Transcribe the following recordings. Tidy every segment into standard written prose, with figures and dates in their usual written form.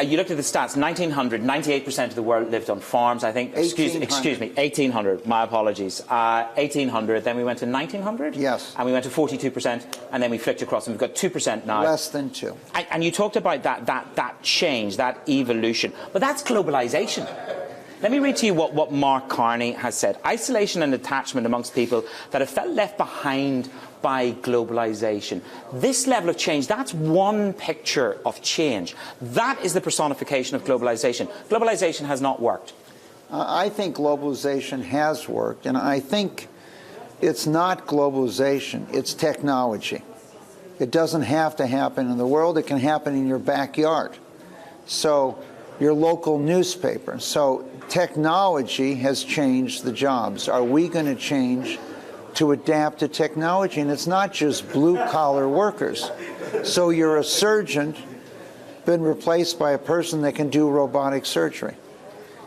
you looked at the stats, 1900, 98% of the world lived on farms, I think. Excuse me, 1800, my apologies. 1800, then we went to 1900? Yes. And we went to 42%, and then we flicked across, and we've got 2% now. Less than 2. And you talked about that change, that evolution. But that's globalization. Let me read to you what Mark Carney has said. Isolation and attachment amongst people that have felt left behind by globalization. This level of change, that's one picture of change. That is the personification of globalization. Globalization has not worked. I think globalization has worked, and I think it's not globalization, it's technology. It doesn't have to happen in the world, it can happen in your backyard. So, your local newspaper. So, technology has changed the jobs. Are we going to change to adapt to technology? And it's not just blue-collar workers. So you're a surgeon, been replaced by a person that can do robotic surgery.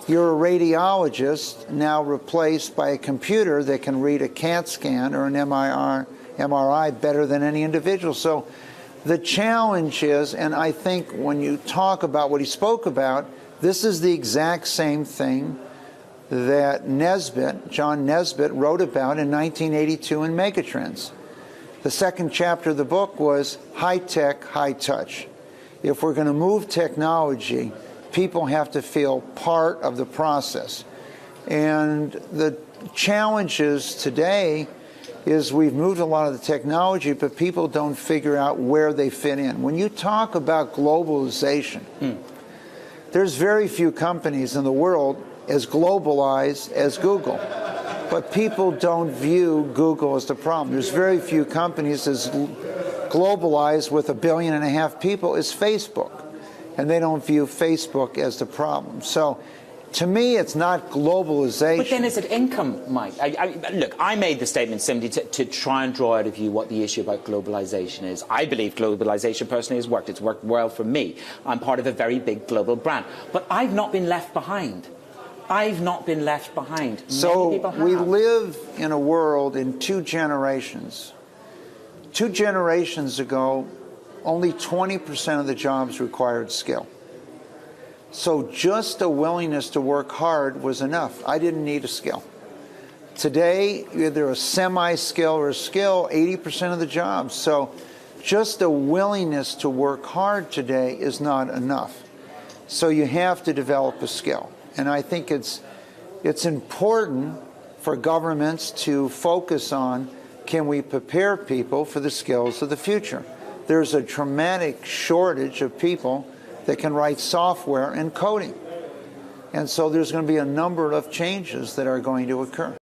You're a radiologist, now replaced by a computer that can read a CAT scan or an MRI better than any individual. So the challenge is, and I think when you talk about what he spoke about, this is the exact same thing that John Nesbitt wrote about in 1982 in Megatrends. The second chapter of the book was high tech, high touch. If we're going to move technology, people have to feel part of the process. And the challenges today is we've moved a lot of the technology, but people don't figure out where they fit in. When you talk about globalization, there's very few companies in the world as globalized as Google. But people don't view Google as the problem. There's very few companies as globalized with 1.5 billion people as Facebook. And they don't view Facebook as the problem. So to me, it's not globalization. But then is it income, Mike? Look, I made the statement simply to try and draw out of you what the issue about globalization is. I believe globalization personally has worked. It's worked well for me. I'm part of a very big global brand. But I've not been left behind. I've not been left behind. So many people have. We live in a world in 2 generations. 2 generations ago, only 20% of the jobs required skill. So just a willingness to work hard was enough. I didn't need a skill. Today, either a semi-skill or a skill, 80% of the jobs. So just a willingness to work hard today is not enough. So you have to develop a skill. And I think it's important for governments to focus on, can we prepare people for the skills of the future? There's a dramatic shortage of people that can write software and coding. And so there's going to be a number of changes that are going to occur.